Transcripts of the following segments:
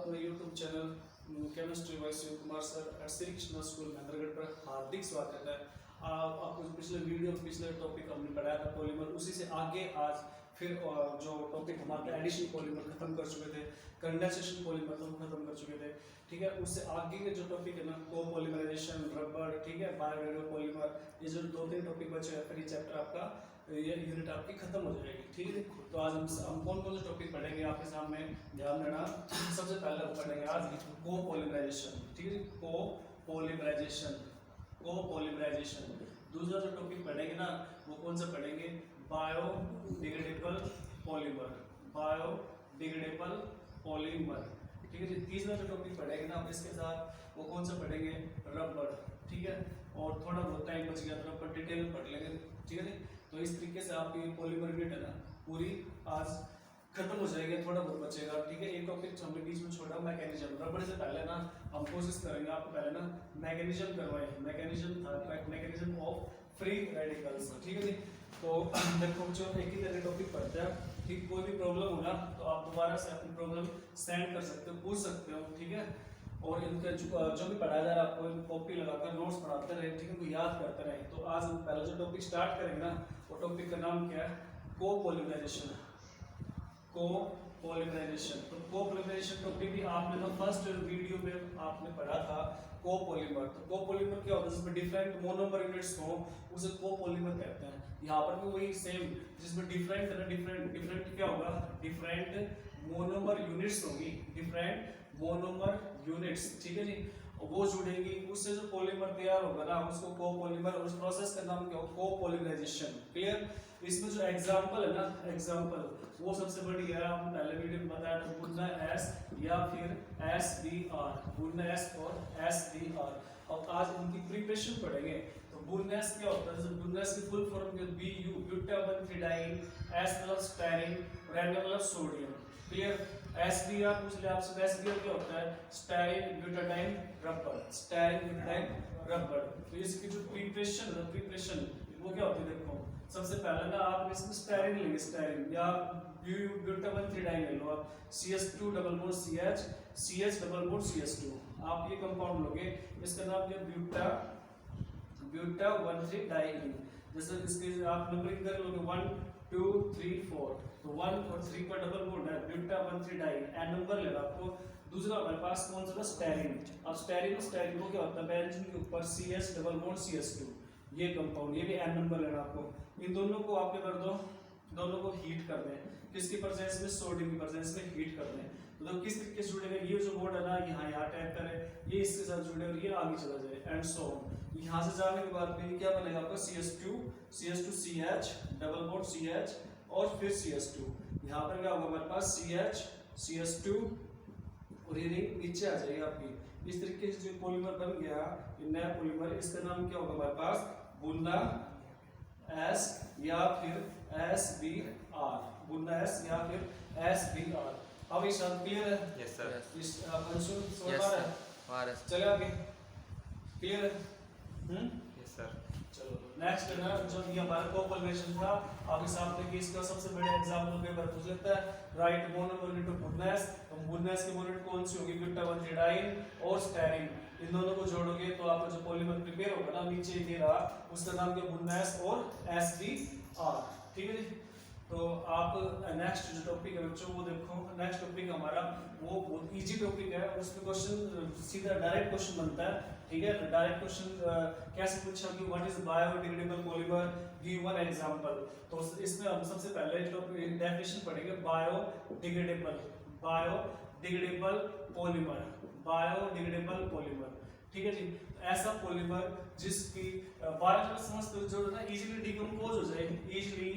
अपने YouTube channel chemistry wise Shiv Kumar sir at Shri Krishna school Mahendragarh पर हार्दिक स्वागत है। आपको पिछले टॉपिक हमने पढ़ाया था पॉलीमर, उसी से आगे आज फिर जो टॉपिक हमारे एडिशन पॉलीमर खत्म कर चुके थे, कंडेंसेशन पॉलीमर तो खत्म कर चुके थे, ठीक है। उससे आगे के जो टॉपिक है ना, कोपॉलीमराइजेशन, रबर, ठीक है, बायोडिग्रेडेबल पॉलीमर, ये जो 2-3 टॉपिक बचे हैं, फिर ये चैप्टर आपका, ये यूनिट आपकी खत्म हो जाएगी, ठीक है। तो आज हम कौन कौन से टॉपिक पढ़ेंगे आपके सामने ध्यान देना। सबसे पहले हम पढ़ेंगे आज कोपॉलीमराइजेशन, ठीक है, कोपॉलीमराइजेशन। दूसरा जो टॉपिक पढ़ेंगे ना, वो कौन सा पढ़ेंगे, बायोडिग्रेडेबल पॉलीमर, बायोडिग्रेडेबल पॉलीमर, ठीक है जी। तीसरा जो टॉपिक पढ़ेंगे ना आप इसके साथ, वो कौन सा पढ़ेंगे, रबर, ठीक है। और थोड़ा बहुत टाइम बच गया तो रबर डिटेल में पढ़ लेंगे, ठीक है जी। तो इस तरीके से आपकी पॉलीमर यूनिट है ना पूरी आज खत्म हो जाएगी, थोड़ा बहुत बचेगा, ठीक है। एक टॉपिक हमने बीच में छोड़ा, मैकेनिज्म। रबर से पहले ना हम कोशिश करेंगे आपको पहले ना मैकेनिज्म करवाएं, मैकेनिज्म ऑफ फ्री रेडिकल्स, ठीक है जी। तो देखो जो एक ही तरह टॉपिक पढ़ते हैं, ठीक, कोई भी प्रॉब्लम होगा तो आप दोबारा से अपनी प्रॉब्लम सेंड कर सकते हो, पूछ सकते हो, ठीक है। और इनका जो भी पढ़ाया जा रहा है आपको कॉपी लगाकर नोट्स पढ़ाते रहे, ठीक है, उनको याद करते रहे। तो आज हम पहले जो टॉपिक स्टार्ट करेंगे ना, वो टॉपिक का नाम क्या है, कोपॉलीमराइजेशन। कोपॉलीमराइजेशन, तो कोपॉलीमराइजेशन टॉपिक भी आपने तो फर्स्ट वीडियो में आपने पढ़ा था कोपॉलीमर। तो कोपॉलीमर क्या होता है, जिसमें डिफरेंट मोनोमर यूनिट्स हो उसे कोपॉलीमर कहते हैं। यहाँ पर भी वही सेम, जिसमें डिफरेंट क्या होगा, डिफरेंट मोनोमर यूनिट्स होगी, डिफरेंट मोनोमर यूनिट्स, ठीक है जी। वो जुड़ेंगी, उससे जो पॉलीमर तैयार होगा ना उसको कोपॉलीमर, और उस प्रोसेस का नाम क्या होगा, कोपॉलीमराइजेशन, क्लियर। इसमें जो एग्जांपल है ना, एग्जांपल वो सबसे बड़ी है, हम पहले वीडियो में बताया था, बुनना एस या फिर SBR, बुनना एस और SBR। और आज इनकी प्रिपरेशन पढ़ेंगे। तो बुननेस क्या होता है, बुननेस की फुल फॉर्म क्या, BU ब्यूटाबेंथ्रिडाइन, S मतलब स्टायरीन, N मतलब सोडियम, क्लियर। SBR पूछ ले आपसे, SBR क्या होता है, styrene butadiene rubber, styrene butadiene rubber. तो इसकी जो प्रिपरेशन वो क्या होती है, देखो सबसे पहले ना आप इसमें स्टायरीन लेंगे, स्टायरीन या ब्यूटाबेंथ्रिडाइन ले लो आप, CH2 double bond CH, CH double bond CH2, आप ये कंपाउंड लोगे, इसका नाम क्या, ब्यूटाबेंथ्रिडाइन। जैसे इसके आप नंबरिंग कर लोगे 1 2 3 4, तो 1 और 3 पर डबल बॉन्ड है, ब्यूटाबेंथ्रिडाइन, N नंबर लेगा आपको। दूसरा हमारे पास कौन सा, स्टायरीन। अब स्टायरीन को क्या होता है, बेंजीन के ऊपर CH डबल बॉन्ड CH2, ये कंपाउंड, ये भी N नंबर लेना आपको। इन दोनों को आप क्या कर दो, दोनों को हीट कर दें, किसकी प्रेजेंस में, सोडियम की प्रेजेंस में हीट कर दें। तो किस तरीके से जुड़ेगा, ये जो बोर्ड है ना यहाँ अटैक करे, ये इसके साथ जुड़े और ये आगे चला जाए, एंड सो ऑन। यहाँ से जाने के बाद में क्या बनेगा आपका, CH2 CH double bond CH और फिर CH2। यहाँ पर क्या होगा हमारे पास, CH2 और ये रिंग नीचे आ जाएगी आपकी। इस तरीके से जो पॉलीमर बन गया, ये नया पॉलीमर, इसका नाम क्या होगा हमारे पास, बुनना S या फिर SBR, बुनना S या फिर SBR। अब ये सब क्लियर है? Yes sir. इस अंशु समझ आ रहा है? चले आगे, क्लियर है? Yes sir. चलो नेक्स्ट है ना, जो ये हमारा कोपॉलीमराइजेशन था, आपके सामने कि इसका सबसे बड़ा एग्जांपल पेपर पूछ लेता है, राइट मोनोमर यूनिट ऑफ बुननेस। तो बुननेस की यूनिट कौन सी होगी, ब्यूटाबेंथ्रिडाइन और स्टायरीन। इन दोनों को जोड़ोगे तो आपका जो पॉलीमर प्रिपेयर होगा ना, नीचे दे रहा, उसका नाम क्या, बुननेस और SBR, ठीक है जी। तो आप नेक्स्ट जो टॉपिक है बच्चों वो देखो, नेक्स्ट टॉपिक हमारा वो बहुत इजी टॉपिक है, उसमें क्वेश्चन सीधा डायरेक्ट क्वेश्चन बनता है, ठीक है। डायरेक्ट क्वेश्चन कैसे पूछा कि what is biodegradable polymer, give one example. तो इसमें हम सबसे पहले टॉपिक डेफिनेशन पढ़ेंगे, बायोडिग्रेडेबल पॉलीमर, ठीक है जी। ऐसा पॉलीमर जिसकी बायो समझते हो, जो ना इजीली डिकम्पोज हो जाए, इजीली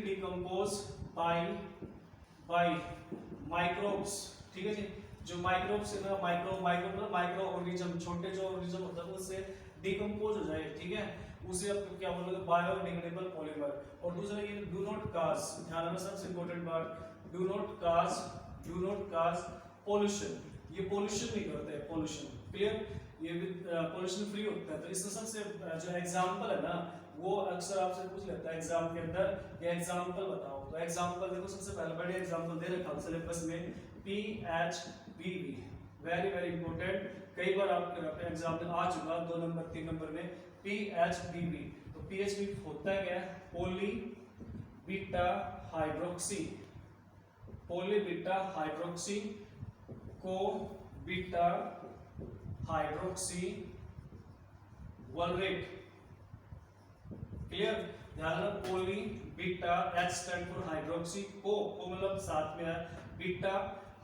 डिकम्पोज बाय माइक्रोब्स, ठीक है जी। जो माइक्रोब्स है ना, माइक्रो ऑर्गेनिज्म, छोटे जो ऑर्गेनिज्म होता है उससे डिकम्पोज हो जाए, ठीक है, उसे आप क्या बोलोगे, बायोडिग्रेडेबल पॉलीमर। और दूसरा ये डू नॉट काज, ध्यान रखना सबसे इंपॉर्टेंट बात, डू नॉट काज पॉल्यूशन, ये पॉल्यूशन नहीं करते हैं, पॉल्यूशन, क्लियर, ये भी पॉल्यूशन फ्री होता है। तो इसका सबसे जो एग्जांपल है ना, वो अक्सर आपसे पूछ लेता है एग्जाम के अंदर, ये एग्जांपल बताओ। तो एग्जांपल देखो, सबसे पहले बड़े एग्जांपल दे रखा है सिलेबस में, PHBB, वेरी वेरी इंपॉर्टेंट, कई बार आपके एग्जाम में आ चुका 2 नंबर 3 नंबर में। PHBB, तो PHBB होता है क्या, poly beta hydroxy, poly beta hydroxy को बीटा हाइड्रोक्सी वोलेट, क्लियर, ध्यान रखना, poly beta, H stand for hydroxy, को मतलब साथ में है, बीटा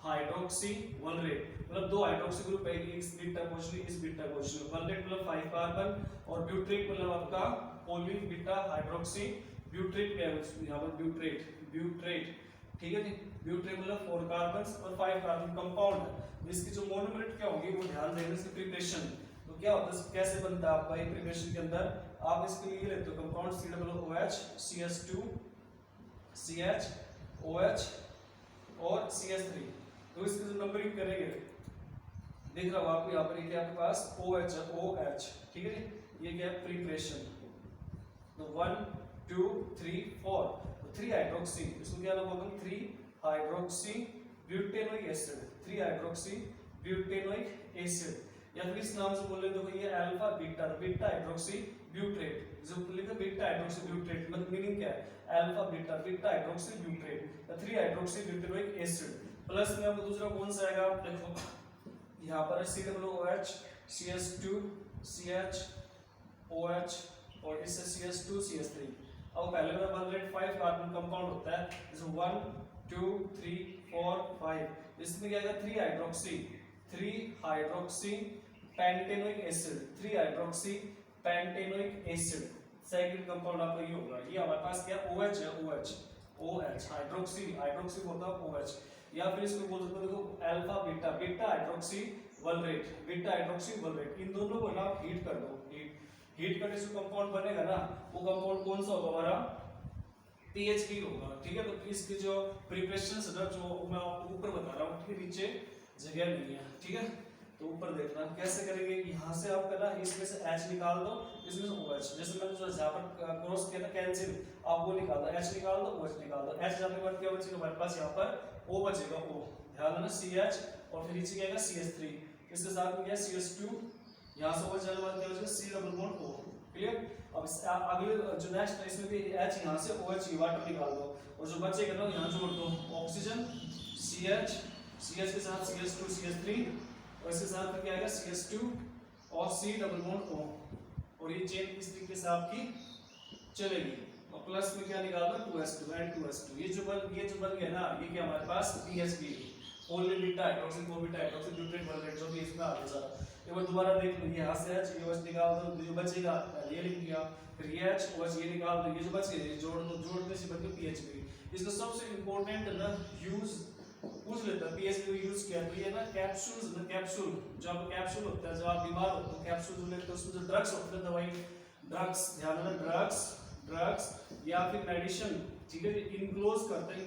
हाइड्रोक्सी वोलेट, मतलब 2 हाइड्रोक्सी ग्रुप है, इस बीटा पोजिशन इस बीटा पोजिशन, वोलेट मतलब 5 कार्बन, और ब्यूट्रेट मतलब आपका पॉली बीटा हाइड्रोक्सी ब्यूट्रेट, यहाँ पर ब्यूट्रेट, ब्यूट्रेट, ठीक है जी, ब्यूट्रेट मतलब 4 कार्बन और 5 कार्बन कंपाउंड है। इसकी जो मोनोमर क्या होगी वो ध्यान देना, इसकी प्रिपरेशन, तो क्या होता है, कैसे बनता है आपका ये प्रिपरेशन के अंदर, आप इसके लिए लेते हो कंपाउंड COOH CH2 CHOH और CH3, तो इसकी जो नंबरिंग करेंगे देख रहा हूं आपको यहाँ पर, ये क्या आपके पास OH है, OH, ठीक है जी, ये क्या है प्रिपरेशन, तो 1 2 3 4, तो 3 हाइड्रोक्सी, इसको क्या बोलते हैं, 3 hydroxy butanoic acid, 3 hydroxy butanoic acid, या फिर इस नाम से बोल रहे देखो ये अल्फा बीटा, बीटा हाइड्रोक्सी ब्यूट्रेट, जो लिखा बीटा हाइड्रोक्सी ब्यूट्रेट, मतलब मीनिंग क्या है, alpha beta beta hydroxy ब्यूट्रेट, 3 hydroxy butanoic acid, plus में आपको दूसरा कौन सा आएगा, देखो यहाँ पर COOH CH2 CHOH और इससे CH2 CH3, अब पहले में 105 कार्बन कंपाउंड होता है, जैसे 1 2 3 4 5, इसमें क्या आएगा 3 hydroxy pentanoic acid, 3 hydroxy pentanoic acid, second compound आपका ये होगा, ये हमारे पास क्या OH है, OH हाइड्रोक्सी, हाइड्रोक्सी होता है OH, या फिर इसको बोल सकते हो देखो alpha beta beta hydroxy volate, beta hydroxy volate, इन दोनों को ना हीट कर दो, हीट करने से कंपाउंड बनेगा ना, वो कंपाउंड कौन सा होगा हमारा, PHB होगा, ठीक है। तो इसकी जो प्रिपरेशन है जो मैं आपको ऊपर बता रहा हूँ, ठीक है, नीचे जगह नहीं है, ठीक है, तो ऊपर देखना कैसे करेंगे, यहाँ से आप करना, इसमें से H निकाल दो, इसमें से OH, जैसे मैंने जो यहाँ पर क्रॉस किया था कैंसिल, आप वो निकाल दो, H निकाल दो, OH निकाल दो, H जाने के बाद क्या बचेगा हमारे पास, यहाँ पर O बचेगा, O, ध्यान देना, CH और फिर नीचे क्या आएगा CH3, इसके साथ में क्या है CH2, यहाँ से OH जाने के बाद क्या बचेगा C double bond O, clear. अब अगले जो नेक्स्ट है इसमें भी H यहाँ से OH वाटर निकाल दो, और जो बचेगा ना यहाँ जोड़ दो, ऑक्सीजन CH के साथ CH2 CH3, और इसके साथ क्या आएगा CH2 और C डबल बॉन्ड O, और ये चेन इस तरीके से आपकी चलेगी, और प्लस में क्या निकालना 2s2 and 2s2, ये जो बन गया ना, ये क्या हमारे पास PHB, पॉली बीटा हाइड्रोक्सी को बीटा हाइड्रोक्सी ब्यूटेट वोलेट, जो भी इसमें आ गया सारा, एक बार दोबारा देख लो, यहाँ से H OH निकाल दो, जो बचेगा ये लिख दिया, फिर ये H OH ये निकाल दो, ये जो बच गया जोड़ दो, जोड़ने से बन गया PHB। इसका सबसे इंपॉर्टेंट ना यूज पूछ लेता है, PHB यूज किया तो ये ना कैप्सूल्स, ना कैप्सूल, जो आप कैप्सूल होता है, जब आप बीमार होते हो कैप्सूल जो लेते हो, उसमें जो ड्रग्स होते हैं, दवाई ड्रग्स, ध्यान रखना, ड्रग्स या फिर मेडिसिन, ठीक है, इनक्लोज करते हैं,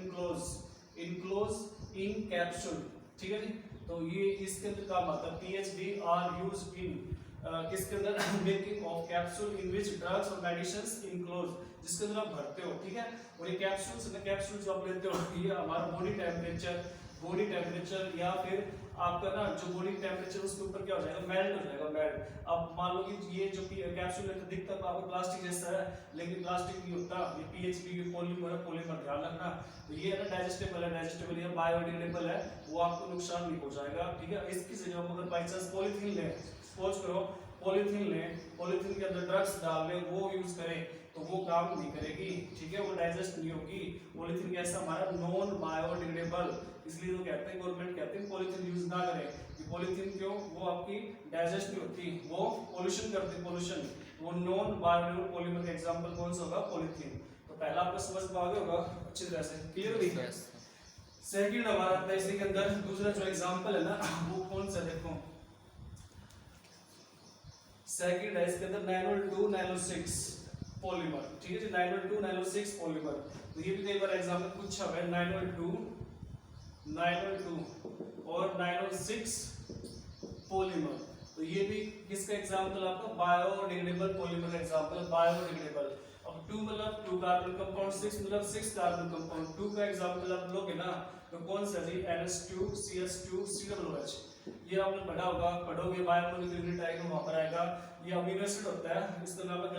इनक्लोज इन कैप्सूल, ठीक है जी। तो ये इसके अंदर काम आता है, PHB आर यूज्ड इन किसके अंदर, making of capsule in which drugs और मेडिसिन्स इनक्लोज, जिसके अंदर आप भरते हो, ठीक है। और ये कैप्सूल जो आप लेते हो, ये हमारा बॉडी टेम्परेचर या फिर आपका ना जो बॉडी टेम्परेचर उसके ऊपर क्या हो जाएगा, मेल्ट हो जाएगा, मेल्ट। अब मान लो कि ये जो कैप्सूल है तो दिखता तो आपको प्लास्टिक जैसा है, लेकिन प्लास्टिक नहीं होता, ये PHB पॉलीमर ध्यान रखना। तो ये ना डाइजेस्टेबल या बायोडिग्रेडेबल है, वो आपको नुकसान नहीं पहुंचाएगा, ठीक है। इसकी जगह अगर बाई चांस पॉलीथीन ले, सपोज करो पॉलीथीन के अंदर ड्रग्स डाल ले, वो यूज करें तो वो काम नहीं करेगी, ठीक है, वो डाइजेस्ट नहीं होगी। पॉलीथीन कैसा हमारा नॉन बायोडिग्रेडेबल, इसलिए तो कहते हैं गवर्नमेंट कहते हैं पॉलीथीन यूज ना करें, कि पॉलीथीन क्यों, वो आपकी डाइजेस्ट नहीं होती, वो पोल्यूशन करती है, पोल्यूशन, वो नॉन बायोडिग्रेडेबल पॉलीमर का एग्जांपल कौन सा होगा, पॉलीथीन। तो पहला आपको समझ में आ गया होगा अच्छी तरह से, क्लियर हुई। सेकंड हमारा आता है इसी के अंदर, दूसरा जो एग्जांपल है ना वो कौन सा, देखो सेकंड है इसके अंदर नाइलोल 2 नाइलोल 6 पॉलीमर, ठीक है जी, नाइलोल 2 नाइलोल 6 पॉलीमर। तो ये भी कई बार एग्जाम में पूछा हुआ है, नाइलोल 2 और नाइलोल 6 पॉलीमर। तो ये भी किसका एग्जांपल आपका, बायोडिग्रेडेबल पॉलीमर का एग्जांपल है, बायोडिग्रेडेबल। अब 2 मतलब 2 कार्बन कंपाउंड, 6 मतलब 6 कार्बन कंपाउंड। 2 का एग्जांपल आप लोगे ना तो कौन सा जी, NH2 CH2 COOH। ये आपने पढ़ा होगा, पढ़ोगे बायोमोलिकुलर यूनिट आएगा वहां पर आएगा। ये अमीनो एसिड होता है, इसका नाम है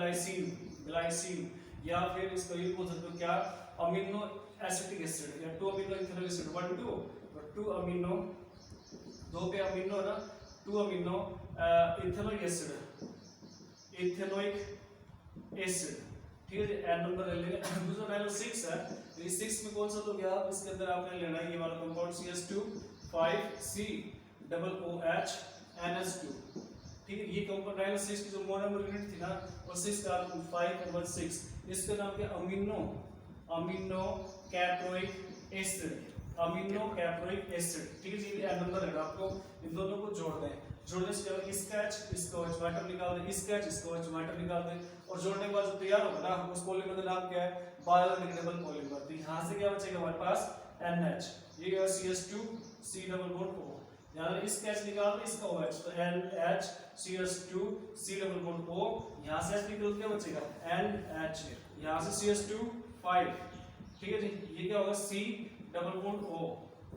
ग्लाइसिन, या फिर इसको ये बोल सकते हो क्या, अमीनो एसिटिक एसिड या 2 अमीनो इथेनॉइक एसिड। 2 अमीनो, 2 पे अमीनो है ना, 2 अमीनो इथेनॉइक एसिड, ठीक है जी। एन नंबर ले लेंगे। दूसरा नाइट्रो 6 है, तो इस 6 में कौन सा तो गया, इसके अंदर आपने लेना है ये वाला कंपाउंड CH2 5COOH NH2, ठीक है। ये कंपाउंड नाइट्रो 6 की जो मोनोमर यूनिट थी ना वो 6 कार्बन 5 और 6, इसका नाम क्या, अमीनो कैप्रोइक एसिड, ठीक है जी। एन नंबर है, आपको इन दोनों को जोड़ दें, जोड़ने से क्या होगा, इसका H इसका OH वाटर निकाल दें, इसका H इसका OH वाटर निकाल दें, और जोड़ने के बाद जो तैयार होगा ना उस पॉलीमर का नाम क्या है, बायोडिग्रेडेबल पॉलीमर। तो यहाँ से क्या बचेगा हमारे पास NH, ये है CH2 C double bond O, यहाँ इसका H निकाल दें, इसका OH, तो NH CH2 C double bond O, यहाँ से H निकल के बचेगा NH, यहाँ से CH2 5, ठीक है जी। ये क्या होगा C double bond O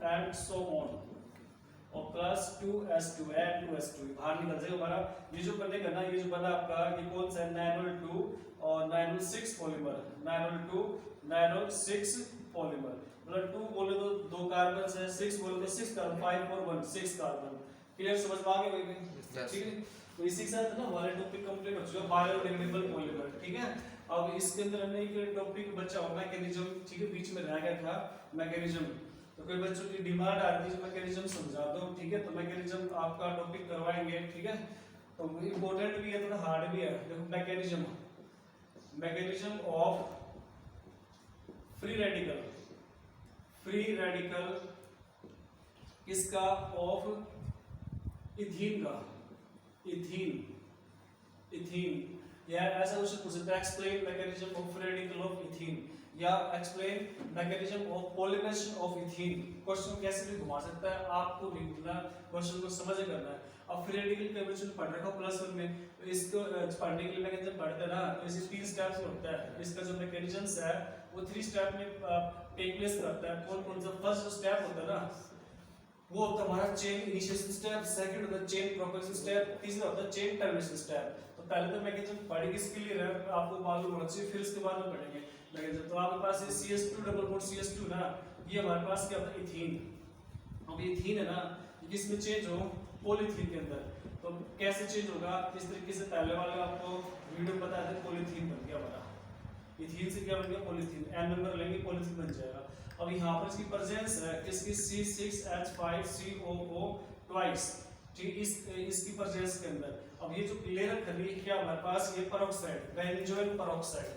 and so on, और प्लस 2s2 एंड 2s2 बाहर निकल जाएगा हमारा। ये जो बनेगा ना, ये जो बना आपका, ये कौन सा है, नाइनोल 2 और नाइनोल 6 पॉलीमर, नाइनोल 2 नाइनोल 6 पॉलीमर। मतलब 2 बोले तो 2 कार्बन है, 6 बोले तो 6 कार्बन, 5 और 1 6 कार्बन। क्लियर, समझ में आ गया भाई? ठीक है, तो इसी के साथ ना हमारा टॉपिक कंप्लीट हो चुका, बायोडिग्रेडेबल पॉलीमर, ठीक है। अब इसके अंदर हमने एक टॉपिक बचा हुआ मैकेनिज्म, ठीक है, बीच में रह गया था मैकेनिज्म। तो कोई बच्चों की डिमांड आ रही है मैकेनिज्म समझा दो, ठीक है। तो मैकेनिज्म आपका टॉपिक करवाएंगे, ठीक है। तो इंपॉर्टेंट भी है, थोड़ा हार्ड भी है। देखो मैकेनिज्म ऑफ फ्री रेडिकल किसका, ऑफ इथीन का, इथीन या ऐसा क्वेश्चन पूछ सकता है, explain mechanism of free radical of ethene, या explain mechanism of polymerisation of ethene. Question कैसे भी घुमा सकता है, आपको भी ना क्वेश्चन को समझ करना है। अब फ्री रेडिकल का क्वेश्चन पढ़ रखा हूं +1 में, तो इसको पढ़ने के लिए मैकेनिज्म पढ़ते हैं ना, तो इसे 3 स्टेप्स में होता है। इसका जो मैकेनिज्म है वो 3 स्टेप में टेक प्लेस करता है। कौन कौन सा, फर्स्ट स्टेप होता है ना वो होता है हमारा चेन इनिशिएशन स्टेप, सेकंड होता है चेन प्रोपगेशन स्टेप, तीसरा होता है चेन टर्मिनेशन स्टेप। तो पहले तो मैकेनिज्म पढ़ेंगे, इसके लिए आपको मालूम होना चाहिए, फिर उसके बाद में पढ़ेंगे मैकेनिज्म। तो आपके पास ये CH2 डबल बॉन्ड CH2 ना, ये हमारे पास क्या होता है, इथीन। अब इथीन है ना, ये किस में चेंज हो, पॉलीथीन के अंदर। तो कैसे चेंज होगा, किस तरीके से, पहले वाले आपको वीडियो बताया था, पॉलीथीन बन गया हमारा, इथीन से क्या बन गया, पॉलीथीन। एन नंबर लेंगे, पॉलीथीन बन जाएगा। अब यहाँ पर इसकी प्रेजेंस है किसकी, C6H5COO ट्वाइस, ठीक, इसकी प्रेजेंस के अंदर। अब ये जो ले रखा है क्या हमारे पास, ये पेरोक्साइड, बेंजोइल पेरोक्साइड,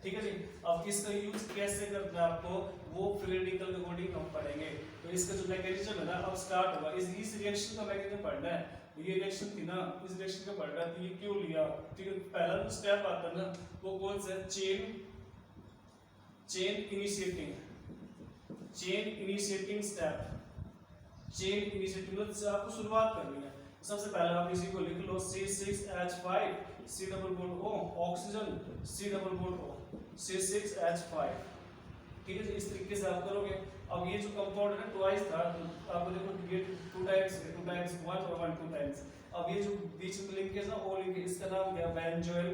ठीक है जी। अब इसका यूज कैसे करना है आपको, वो फ्री रेडिकल के अकॉर्डिंग हम पढ़ेंगे। तो इसका जो मैकेनिज्म है ना अब स्टार्ट होगा, इस रिएक्शन का मैकेनिज्म पढ़ना है। ये रिएक्शन थी ना, इस रिएक्शन का पढ़ना है, तो ये क्यों लिया, ठीक है। पहला जो स्टेप आता है ना वो कौन सा है, चेन इनिशिएटिंग स्टेप, मतलब आपको शुरुआत करनी है। सबसे पहले आप इसी को लिख लो, C6H5 C double bond O, oxygen C double bond O, C6H5, ठीक है। इस तरीके से आप करोगे। अब ये जो कंपाउंड है ना ट्वाइस था, तो आपको देखो ये 2 टाइम्स 1 और 1 2 टाइम्स। अब ये जो बीच में लिंक है ना ओ लिंक, इसका नाम क्या, बेंजोइल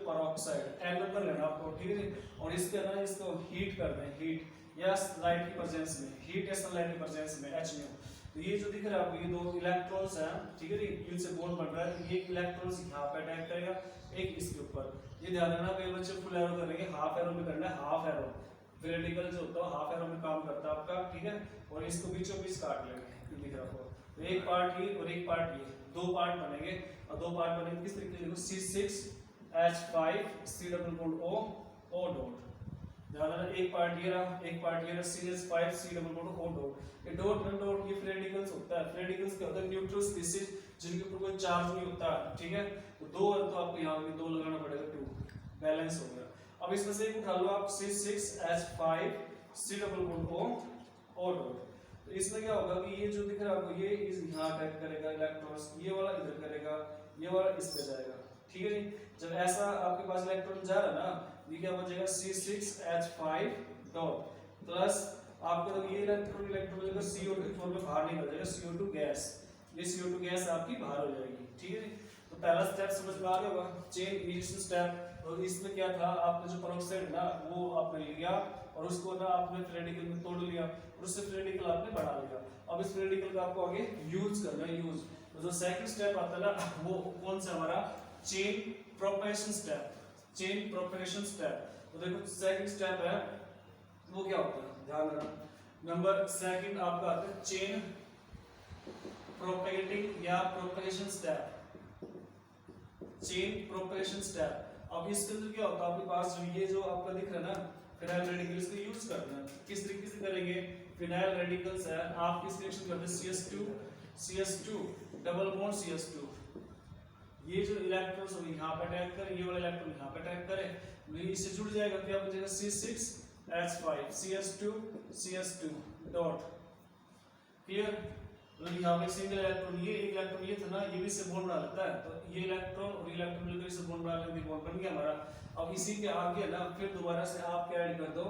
पेरोक्साइड, एन नंबर लेना आपको, ठीक है। और इसके ना इसको हीट करना है, हीट या सनलाइट की प्रेजेंस में, हीट या सनलाइट की प्रेजेंस में H में। तो ये जो दिख रहा है आपको, ये 2 इलेक्ट्रॉन्स हैं, ठीक है जी, इनसे बॉन्ड बन रहा है। तो ये इलेक्ट्रॉन्स यहाँ पे अटैक करेगा, एक इसके ऊपर। ये ध्यान रखना, कई बच्चे फुल एरो करेंगे, हाफ एरो में करना है, हाफ एरो फ्री रेडिकल जो होता है हाफ एरो में काम करता है आपका, ठीक है। और इसको बीचों बीच काट लेंगे, ये दिख रहा है। तो एक पार्ट ये और एक पार्ट ये, 2 पार्ट बनेंगे। और 2 पार्ट बनेंगे किस तरीके से, देखो C6H5 C double bond O dot, ध्यान रखना, एक पार्ट ये रहा, एक पार्ट ये रहा, CH5 C double bond O dot. ये डॉट ये फ्री रेडिकल्स होता है। फ्री रेडिकल्स क्या होता है, न्यूट्रल स्पीशीज जिनके ऊपर कोई चार्ज नहीं होता, ठीक है। तो 2 है तो आपको यहाँ पे 2 लगाना पड़ेगा, 2 बैलेंस हो गया। अब इसमें से एक उठा लो आप, C6H5 C double bond O dot. तो इसमें क्या होगा कि ये जो दिख रहा है आपको, ये यहाँ अटैक करेगा इलेक्ट्रॉन्स, ये वाला इधर करेगा, ये वाला इस पे जाएगा, ठीक है जी। जब ऐसा आपके पास इलेक्ट्रॉन जा रहा है ना, ये क्या बन जाएगा C6H5 डॉट प्लस आपको जब ये इलेक्ट्रॉन लेकर CO2 के फॉर्म में बाहर निकल जाएगा, CO2 गैस, ये CO2 गैस आपकी बाहर हो जाएगी, ठीक है जी। तो पहला स्टेप समझ में आ गया होगा, चेन इनिशिएशन स्टेप। और इसमें क्या था, आपने जो पेरोक्साइड ना वो आपने लिया और उसको ना आपने फ्री रेडिकल में तोड़ लिया और उससे फ्री रेडिकल आपने बढ़ा लिया। अब इस फ्री रेडिकल का आपको आगे यूज करना है, यूज। तो जो सेकंड स्टेप आता है ना, वो कौन सा हमारा chain propagation step, chain propagation step. तो देखो सेकंड स्टेप है वो क्या होता है, ध्यान रखना। नंबर सेकंड आपका आता है चेन प्रोपगेटिंग या propagation step, chain propagation step. अब इसके अंदर क्या होता है, आपके पास ये जो आपका दिख रहा है ना फिनाइल रेडिकल्स का यूज करना है। किस तरीके से करेंगे, फिनाइल रेडिकल्स है, आप किस रिएक्शन करते हैं CS2 डबल बॉन्ड CS2, ये जो इलेक्ट्रॉन्स हो यहाँ पे अटैक करे, ये वाला इलेक्ट्रॉन यहाँ पे अटैक करे, तो इससे जुड़ जाएगा, क्या बन जाएगा C6H5 CS2 डॉट, क्लियर। तो यहाँ पे सिंगल इलेक्ट्रॉन, ये एक इलेक्ट्रॉन ये था ना, ये भी इससे बॉन्ड बना लेता है, तो ये इलेक्ट्रॉन और इलेक्ट्रॉन मिलकर इससे बॉन्ड बना लेते हैं, बॉन्ड बन गया हमारा। अब इसी के आगे ना फिर दोबारा से आप क्या ऐड कर दो,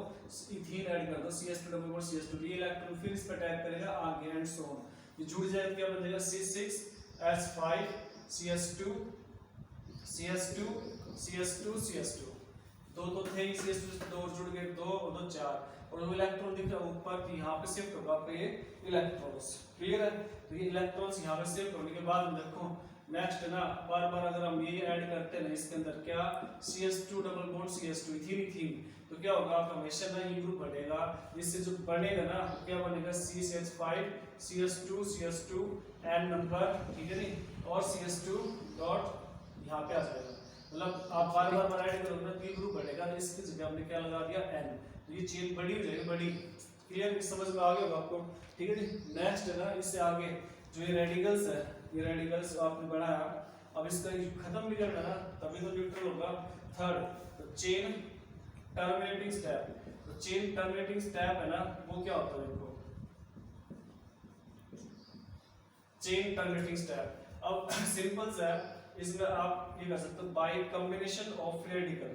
इथीन ऐड कर दो, CS2 डबल बॉन्ड CS2, ये इलेक्ट्रॉन फिर इस पे अटैक करेगा आगे एंड सो ऑन, ये जुड़ जाएगा, क्या बन जाएगा C6H5 CS2 दो थे, CS2 दो जुड़ गए, दो और दो चार, और वो इलेक्ट्रॉन दिख रहा है ऊपर, यहाँ पे शिफ्ट होगा आपका ये इलेक्ट्रॉन्स, क्लियर है। तो ये इलेक्ट्रॉन्स यहाँ पे शिफ्ट होने के बाद देखो नेक्स्ट है ना, बार बार अगर हम ये ऐड करते हैं ना इसके अंदर, क्या CS2 double bond CS2 ethene, तो क्या होगा आपका हमेशा ना ये ग्रुप बढ़ेगा, इससे जो बनेगा ना क्या बनेगा CH5 CS2 n नंबर, ठीक है नहीं, और CS2 डॉट यहाँ पे आ जाएगा, मतलब आप बार बार ऐड करोगे ना तीन ग्रुप बढ़ेगा, तो इसकी जगह हमने क्या लगा दिया n, तो ये चेन बड़ी हो जाएगी, बड़ी, क्लियर, समझ में आ गया होगा आपको, ठीक है जी। नेक्स्ट है ना, इससे आगे जो ये रेडिकल्स है, ये रेडिकल्स आपने बढ़ाया, अब इसका खत्म भी करना ना तभी तो न्यूट्रल होगा। थर्ड तो चेन टर्मिनेटिंग स्टेप, तो चेन टर्मिनेटिंग स्टेप है ना वो क्या होता है, देखो चेन टर्मिनेटिंग स्टेप। अब सिंपल सा है, इसमें आप ये कर सकते हो bye combination of free radical,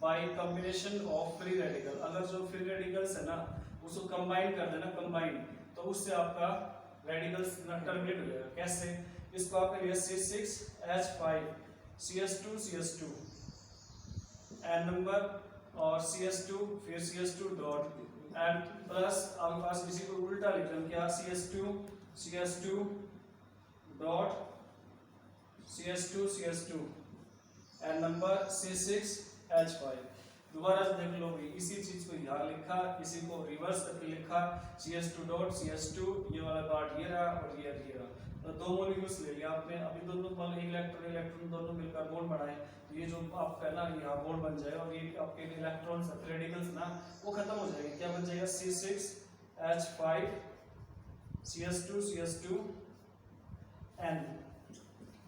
bye combination of free radical, अगर जो फ्री रेडिकल्स है ना उसको कंबाइन कर देना, कंबाइन, तो उससे आपका रेडिकल्स टर्मिनेट हो जाएगा। कैसे, इसको आपने लिया C6H5 CS2 n नंबर और CS2 फिर CS2 डॉट एंड प्लस आपके पास इसी को उल्टा लिख रहे हैं, क्या CS2 dot CS2 n number C6H5। दोबारा से देख लो भाई, इसी चीज को यहाँ लिखा, इसी को रिवर्स करके लिखा, CS2 डॉट CS2, ये वाला पार्ट ये रहा और ये रहा, तो दो मॉलिक्यूल्स ले लिया आपने। अभी दोनों मान लो इलेक्ट्रॉन दोनों मिलकर बॉन्ड बनाए, तो ये जो आपका ना यहाँ बॉन्ड बन जाएगा और ये आपके इलेक्ट्रॉन्स रेडिकल्स ना वो खत्म हो जाएंगे, क्या बन जाएगा C6H5 CS2 n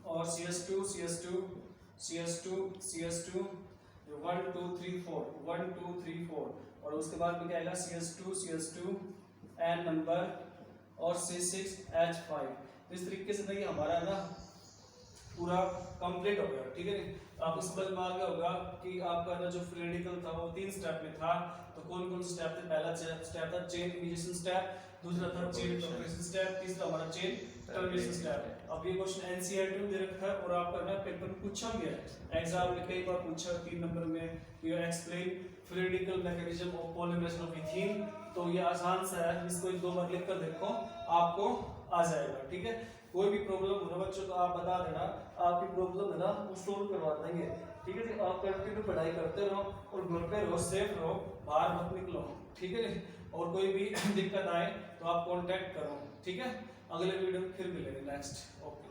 और CS2 1 2 3 4 और उसके बाद में क्या आएगा CS2 n नंबर और C6H5। इस तरीके से नहीं हमारा ना पूरा कंप्लीट हो गया, ठीक है। आपको समझ में आ गया होगा कि आपका ना जो फ्री रेडिकल था वो 3 स्टेप में था, तो कौन कौन से स्टेप थे। पहला स्टेप था चेन इनिशिएशन स्टेप, दूसरा था चेन प्रोपगेशन स्टेप, तीसरा हमारा चेन टर्मिनेशन स्टेप। अब ये क्वेश्चन एनसीईआरटी में दे रखा है और आपका ना पेपर में पूछा गया है, एग्जाम में कई बार पूछा 3 नंबर में, you explain free radical mechanism of polymerisation of ethene. तो ये आसान सा है, इसको 1-2 बार लिख कर देखो आपको आ जाएगा, ठीक है। कोई भी प्रॉब्लम हो ना बच्चों तो आप बता देना, आपकी प्रॉब्लम है ना वो सोल्व करवा देंगे, ठीक है जी। आप कंटिन्यू पढ़ाई करते रहो और घर पे रहो, सेफ रहो, बाहर मत निकलो, ठीक है जी। और कोई भी दिक्कत आए तो आप कांटेक्ट करो, ठीक है। अगले वीडियो में फिर मिलेंगे नेक्स्ट, ओके।